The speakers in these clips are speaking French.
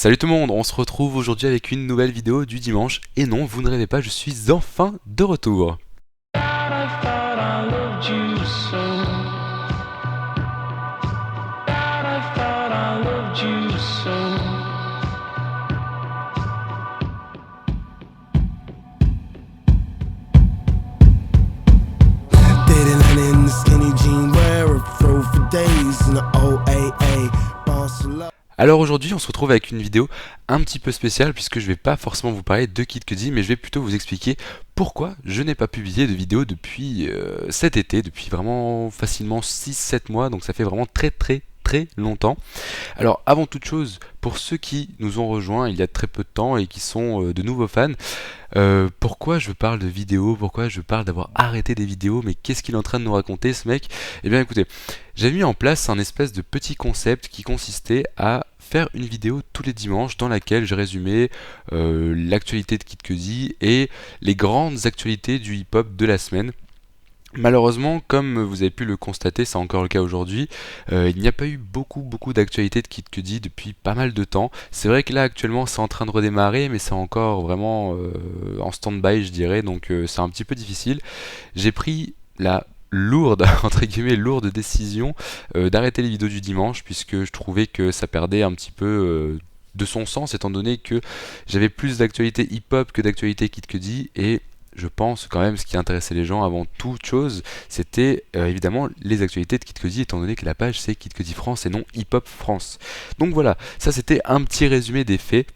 Salut tout le monde, on se retrouve aujourd'hui avec une nouvelle vidéo du dimanche. Et non, vous ne rêvez pas, je suis enfin de retour. I thought I loved you so. I thought I loved you so. Dating in the skinny jean wearer, throw for days in the OAA. Barcelona. Alors aujourd'hui, on se retrouve avec une vidéo un petit peu spéciale puisque je vais pas forcément vous parler de Kid Cudi, mais je vais plutôt vous expliquer pourquoi je n'ai pas publié de vidéo depuis cet été, depuis vraiment facilement 6-7 mois, donc ça fait vraiment très longtemps. Alors avant toute chose, pour ceux qui nous ont rejoints il y a très peu de temps et qui sont de nouveaux fans, pourquoi je parle de vidéos, pourquoi je parle d'avoir arrêté des vidéos, mais qu'est-ce qu'il est en train de nous raconter ce mec? Eh bien écoutez, j'ai mis en place un espèce de petit concept qui consistait à faire une vidéo tous les dimanches dans laquelle je résumais l'actualité de Kid Cudi et les grandes actualités du hip-hop de la semaine. Malheureusement, comme vous avez pu le constater, c'est encore le cas aujourd'hui, il n'y a pas eu beaucoup d'actualités de Kid Cudi depuis pas mal de temps. C'est vrai que là actuellement c'est en train de redémarrer, mais c'est encore vraiment en stand-by je dirais, donc c'est un petit peu difficile. J'ai pris la lourde, entre guillemets, lourde décision d'arrêter les vidéos du dimanche, puisque je trouvais que ça perdait un petit peu de son sens, étant donné que j'avais plus d'actualité hip-hop que d'actualité Kid Cudi, et je pense quand même ce qui intéressait les gens avant toute chose, c'était évidemment les actualités de Kid Cudi, étant donné que la page c'est Kid Cudi France et non Hip Hop France. Donc voilà, ça c'était un petit résumé des faits.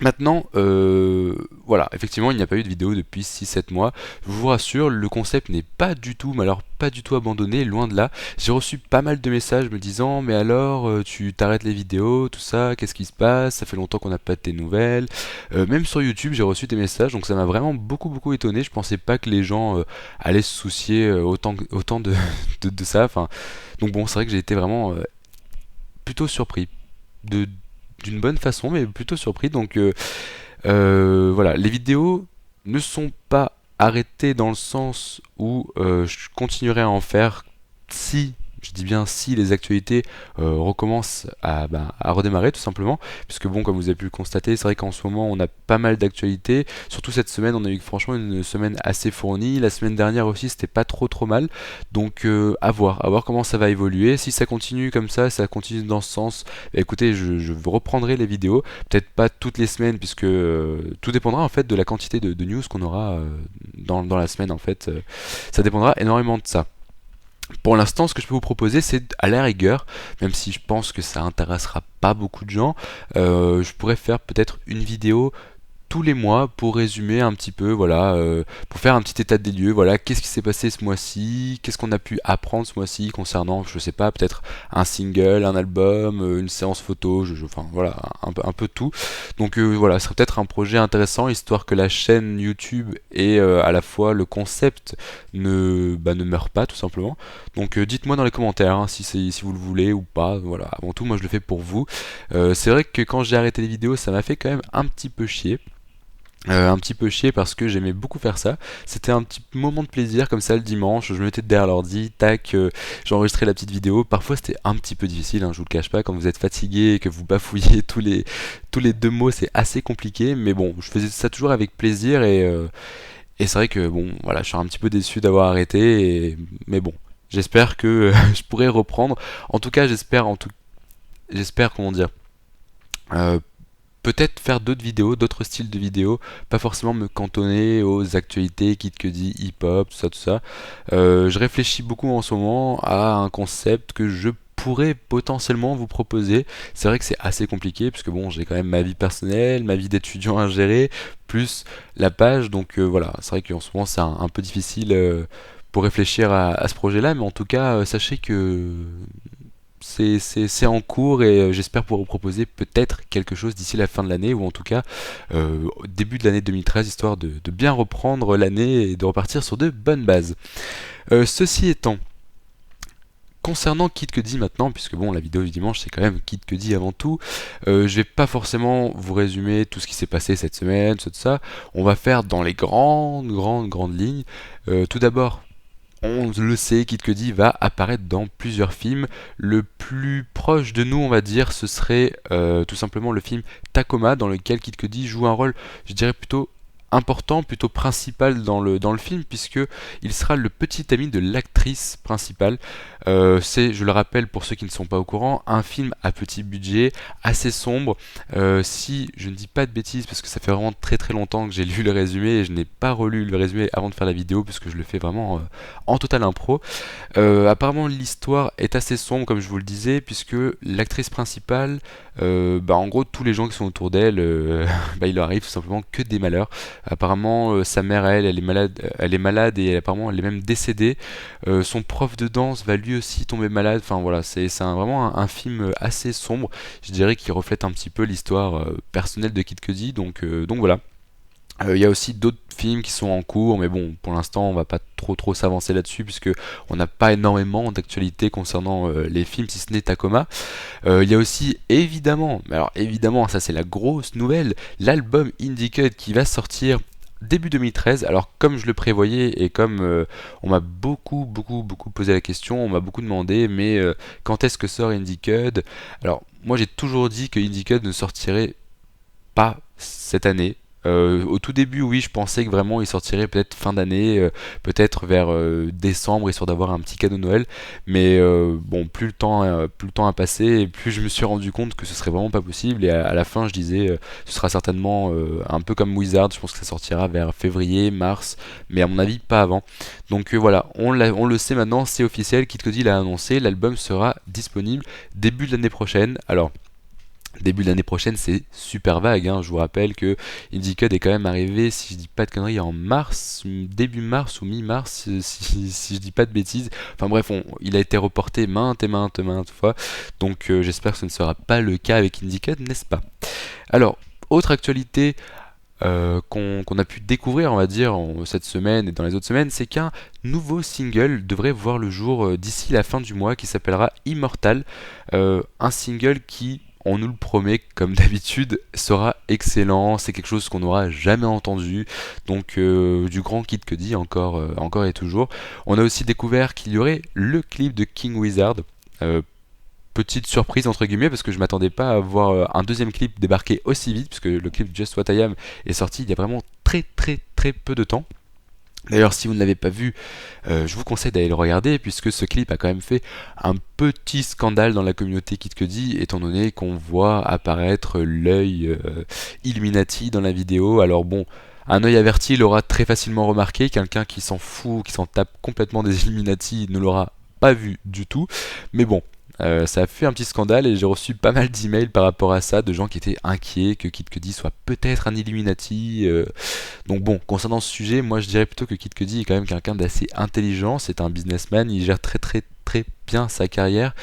Maintenant, voilà, effectivement, il n'y a pas eu de vidéo depuis 6-7 mois. Je vous rassure, le concept n'est pas du tout, mais alors pas du tout abandonné, loin de là. J'ai reçu pas mal de messages me disant, mais alors, tu t'arrêtes les vidéos, tout ça, qu'est-ce qui se passe? Ça fait longtemps qu'on n'a pas de tes nouvelles. Même sur YouTube, j'ai reçu des messages, donc ça m'a vraiment beaucoup étonné. Je pensais pas que les gens allaient se soucier autant de ça. Enfin, donc bon, c'est vrai que j'ai été vraiment plutôt surpris de d'une bonne façon, mais plutôt surpris. Donc voilà, les vidéos ne sont pas arrêtées dans le sens où je continuerai à en faire si, je dis bien si, les actualités recommencent à redémarrer tout simplement, puisque bon, comme vous avez pu le constater, c'est vrai qu'en ce moment on a pas mal d'actualités, surtout cette semaine on a eu franchement une semaine assez fournie, la semaine dernière aussi c'était pas trop mal, donc à voir comment ça va évoluer. Si ça continue comme ça continue dans ce sens, bah, écoutez, je reprendrai les vidéos, peut-être pas toutes les semaines, puisque tout dépendra en fait de la quantité de news qu'on aura dans la semaine en fait, ça dépendra énormément de ça. Pour l'instant, ce que je peux vous proposer, c'est à la rigueur, même si je pense que ça intéressera pas beaucoup de gens, je pourrais faire peut-être une vidéo tous les mois pour résumer un petit peu, voilà, pour faire un petit état des lieux, voilà, qu'est-ce qui s'est passé ce mois-ci, qu'est-ce qu'on a pu apprendre ce mois-ci concernant, je sais pas, peut-être un single, un album, une séance photo, enfin voilà, un peu tout. Donc voilà, ce serait peut-être un projet intéressant, histoire que la chaîne YouTube et à la fois le concept ne meure pas tout simplement. Donc dites-moi dans les commentaires hein, si vous le voulez ou pas, voilà, avant tout moi je le fais pour vous. C'est vrai que quand j'ai arrêté les vidéos, ça m'a fait quand même un petit peu chier. Un petit peu chier parce que j'aimais beaucoup faire ça. C'était un petit moment de plaisir comme ça le dimanche. Je me mettais derrière l'ordi, tac, j'enregistrais la petite vidéo. Parfois c'était un petit peu difficile, hein, je vous le cache pas. Quand vous êtes fatigué et que vous bafouillez tous les deux mots, c'est assez compliqué. Mais bon, je faisais ça toujours avec plaisir et c'est vrai que bon, voilà, je suis un petit peu déçu d'avoir arrêté. Mais bon, j'espère que je pourrai reprendre. En tout cas, j'espère comment dire. euh, Peut-être faire d'autres vidéos, d'autres styles de vidéos, pas forcément me cantonner aux actualités, Kid Cudi, hip-hop, tout ça. Je réfléchis beaucoup en ce moment à un concept que je pourrais potentiellement vous proposer. C'est vrai que c'est assez compliqué, puisque bon, j'ai quand même ma vie personnelle, ma vie d'étudiant à gérer, plus la page, donc voilà, c'est vrai qu'en ce moment c'est un peu difficile pour réfléchir à ce projet-là, mais en tout cas, sachez que c'est en cours et j'espère pouvoir vous proposer peut-être quelque chose d'ici la fin de l'année ou en tout cas au début de l'année 2013 histoire de bien reprendre l'année et de repartir sur de bonnes bases. Ceci étant, concernant Kid Cudi maintenant, puisque bon la vidéo du dimanche c'est quand même Kid Cudi avant tout, je vais pas forcément vous résumer tout ce qui s'est passé cette semaine, tout ça, on va faire dans les grandes lignes. Tout d'abord, on le sait, Kid Cudi va apparaître dans plusieurs films. Le plus proche de nous, on va dire, ce serait tout simplement le film Tacoma, dans lequel Kid Cudi joue un rôle, je dirais plutôt important, plutôt principal dans le film, puisque il sera le petit ami de l'actrice principale. C'est, je le rappelle pour ceux qui ne sont pas au courant, un film à petit budget, assez sombre. Si je ne dis pas de bêtises, parce que ça fait vraiment très très longtemps que j'ai lu le résumé et je n'ai pas relu le résumé avant de faire la vidéo, puisque je le fais vraiment en total impro. Apparemment l'histoire est assez sombre, comme je vous le disais, puisque l'actrice principale, en gros tous les gens qui sont autour d'elle, il leur arrive tout simplement que des malheurs. Apparemment sa mère, elle est malade et apparemment elle est même décédée. Son prof de danse va lui aussi tomber malade. Enfin voilà, vraiment un film assez sombre, je dirais, qui reflète un petit peu l'histoire personnelle de Kid Cudi. Donc voilà. Il y a aussi d'autres films qui sont en cours, mais bon, pour l'instant, on va pas trop s'avancer là-dessus, puisque on n'a pas énormément d'actualité concernant les films, si ce n'est Tacoma. Il y a aussi, évidemment, mais alors évidemment, ça c'est la grosse nouvelle, l'album Indie Cut qui va sortir début 2013. Alors comme je le prévoyais et comme on m'a beaucoup posé la question, on m'a beaucoup demandé, mais quand est-ce que sort Indie Cut? Alors moi j'ai toujours dit que Indie Cut ne sortirait pas cette année. Au tout début, oui, je pensais que vraiment il sortirait peut-être fin d'année, peut-être vers décembre, histoire d'avoir un petit cadeau de Noël. Mais bon, plus le temps a passé, et plus je me suis rendu compte que ce serait vraiment pas possible. Et à la fin, je disais, ce sera certainement un peu comme Wizard. Je pense que ça sortira vers février, mars, mais à mon avis pas avant. Donc voilà, on le sait maintenant, c'est officiel. Kid Cudi l'a annoncé, l'album sera disponible début de l'année prochaine. Alors début de l'année prochaine, c'est super vague, hein. Je vous rappelle que Indie Cut est quand même arrivé, si je dis pas de conneries, en mars, début mars ou mi-mars, si je dis pas de bêtises. Enfin bref, il a été reporté maintes fois, donc j'espère que ce ne sera pas le cas avec Indie Cut, n'est-ce pas? Alors, autre actualité qu'on a pu découvrir, on va dire, cette semaine et dans les autres semaines, c'est qu'un nouveau single devrait voir le jour d'ici la fin du mois, qui s'appellera Immortal. Un single qui, on nous le promet, comme d'habitude, sera excellent. C'est quelque chose qu'on n'aura jamais entendu. Donc du grand Kid Cudi encore et toujours. On a aussi découvert qu'il y aurait le clip de King Wizard. Petite surprise entre guillemets, parce que je m'attendais pas à voir un deuxième clip débarquer aussi vite, puisque le clip Just What I Am est sorti il y a vraiment très peu de temps. D'ailleurs, si vous ne l'avez pas vu, je vous conseille d'aller le regarder, puisque ce clip a quand même fait un petit scandale dans la communauté Kid Cudi, étant donné qu'on voit apparaître l'œil Illuminati dans la vidéo. Alors bon, un œil averti l'aura très facilement remarqué, quelqu'un qui s'en fout, qui s'en tape complètement des Illuminati ne l'aura pas vu du tout, mais bon. Ça a fait un petit scandale et j'ai reçu pas mal d'emails par rapport à ça, de gens qui étaient inquiets que Kid Cudi soit peut-être un Illuminati. Donc bon, concernant ce sujet, moi je dirais plutôt que Kid Cudi est quand même quelqu'un d'assez intelligent, c'est un businessman, il gère très bien sa carrière,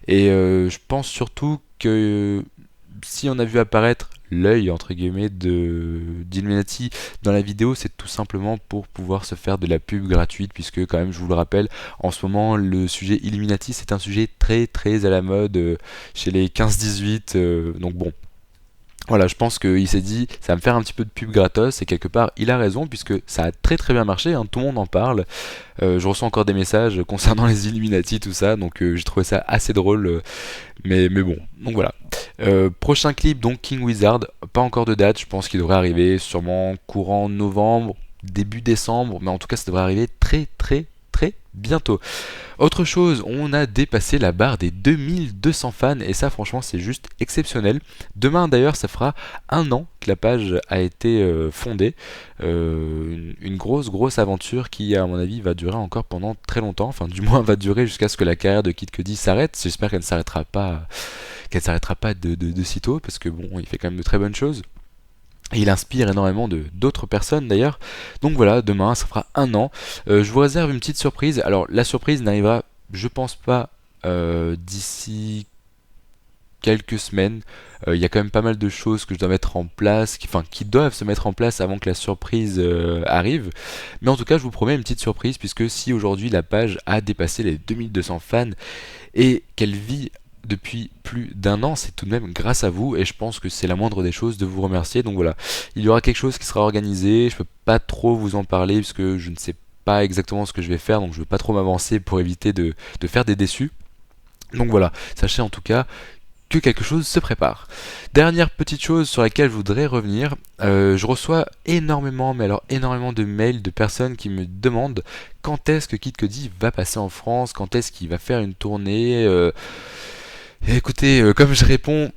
et je pense surtout que si on a vu apparaître l'œil entre guillemets d'Illuminati dans la vidéo, c'est tout simplement pour pouvoir se faire de la pub gratuite, puisque quand même, je vous le rappelle, en ce moment le sujet Illuminati c'est un sujet très à la mode chez les 15-18, donc bon. Voilà, je pense qu'il s'est dit, ça va me faire un petit peu de pub gratos, et quelque part, il a raison, puisque ça a très bien marché, hein, tout le monde en parle. Je reçois encore des messages concernant les Illuminati, tout ça, donc j'ai trouvé ça assez drôle, mais bon, donc voilà. Prochain clip, donc King Wizard, pas encore de date, je pense qu'il devrait arriver sûrement courant novembre, début décembre, mais en tout cas ça devrait arriver très bientôt. Autre chose, on a dépassé la barre des 2200 fans, et ça franchement c'est juste exceptionnel. Demain d'ailleurs ça fera un an que la page a été fondée, une grosse aventure qui à mon avis va durer encore pendant très longtemps, enfin du moins va durer jusqu'à ce que la carrière de Kid Cudi s'arrête. J'espère qu'elle ne s'arrêtera pas, de sitôt, parce que bon, il fait quand même de très bonnes choses. Et il inspire énormément d'autres personnes d'ailleurs. Donc voilà, demain ça fera un an. Je vous réserve une petite surprise. Alors la surprise n'arrivera, je pense pas, d'ici quelques semaines. Il y a quand même pas mal de choses que je dois mettre en place, qui doivent se mettre en place avant que la surprise arrive. Mais en tout cas, je vous promets une petite surprise, puisque si aujourd'hui la page a dépassé les 2200 fans et qu'elle vit depuis plus d'un an, c'est tout de même grâce à vous, et je pense que c'est la moindre des choses de vous remercier. Donc voilà, il y aura quelque chose qui sera organisé, je peux pas trop vous en parler puisque je ne sais pas exactement ce que je vais faire, donc je veux pas trop m'avancer pour éviter de faire des déçus. Donc voilà, sachez en tout cas que quelque chose se prépare. Dernière petite chose sur laquelle je voudrais revenir, je reçois énormément, mais alors énormément de mails de personnes qui me demandent quand est-ce que Kid Cudi va passer en France, quand est-ce qu'il va faire une tournée. Et écoutez, comme je réponds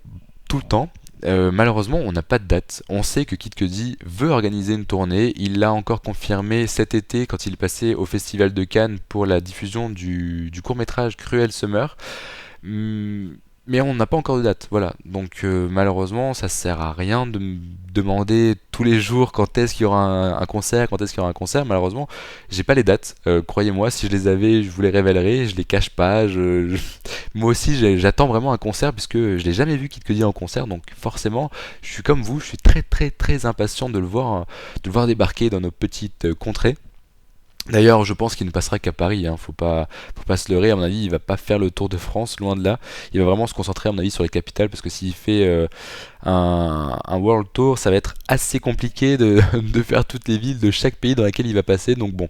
tout le temps, malheureusement, on n'a pas de date. On sait que Kid Cudi veut organiser une tournée. Il l'a encore confirmé cet été quand il est passé au Festival de Cannes pour la diffusion du court-métrage Cruel Summer. Hum, Mais on n'a pas encore de date, voilà. Donc malheureusement, ça sert à rien de me demander tous les jours quand est-ce qu'il y aura un concert, quand est-ce qu'il y aura un concert. Malheureusement, j'ai pas les dates. Croyez-moi, si je les avais, je vous les révélerais. Je les cache pas. Moi aussi, j'attends vraiment un concert puisque je l'ai jamais vu Kid Cudi en concert. Donc forcément, je suis comme vous, je suis très très très impatient de le voir débarquer dans nos petites contrées. D'ailleurs, je pense qu'il ne passera qu'à Paris, hein. Faut pas se leurrer. À mon avis, il va pas faire le tour de France, loin de là. Il va vraiment se concentrer, à mon avis, sur les capitales, parce que s'il fait un World Tour, ça va être assez compliqué de faire toutes les villes de chaque pays dans lequel il va passer. Donc bon,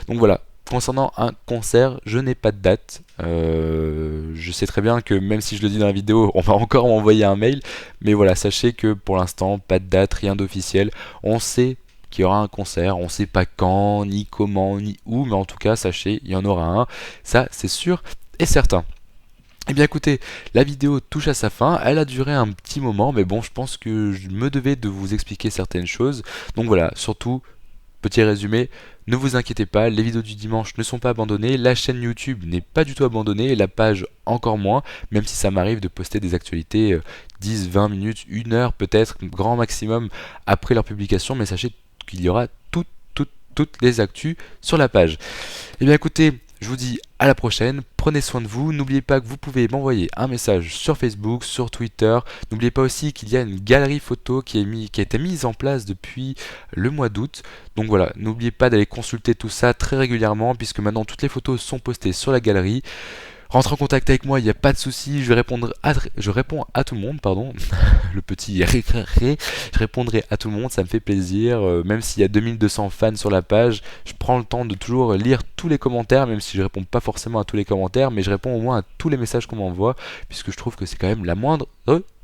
donc voilà. Concernant un concert, je n'ai pas de date. Je sais très bien que même si je le dis dans la vidéo, on va encore m'envoyer un mail. Mais voilà, sachez que pour l'instant, pas de date, rien d'officiel. On sait qu'il y aura un concert, on sait pas quand, ni comment, ni où, mais en tout cas, sachez, il y en aura un. Ça, c'est sûr et certain. Eh bien écoutez, la vidéo touche à sa fin, elle a duré un petit moment, mais bon, je pense que je me devais de vous expliquer certaines choses. Donc voilà, surtout, petit résumé, ne vous inquiétez pas, les vidéos du dimanche ne sont pas abandonnées, la chaîne YouTube n'est pas du tout abandonnée, et la page encore moins, même si ça m'arrive de poster des actualités 10, 20 minutes, 1 heure peut-être, grand maximum après leur publication, mais sachez qu'il y aura toutes les actus sur la page. Et bien écoutez, je vous dis à la prochaine, prenez soin de vous, n'oubliez pas que vous pouvez m'envoyer un message sur Facebook, sur Twitter, n'oubliez pas aussi qu'il y a une galerie photo qui a été mise en place depuis le mois d'août, donc voilà, n'oubliez pas d'aller consulter tout ça très régulièrement puisque maintenant toutes les photos sont postées sur la galerie. Rentre en contact avec moi, il n'y a pas de souci, je réponds à tout le monde, pardon, le petit je répondrai à tout le monde, ça me fait plaisir, même s'il y a 2200 fans sur la page, je prends le temps de toujours lire tous les commentaires, même si je réponds pas forcément à tous les commentaires, mais je réponds au moins à tous les messages qu'on m'envoie, puisque je trouve que c'est quand même la moindre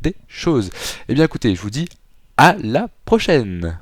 des choses. Et bien écoutez, je vous dis à la prochaine.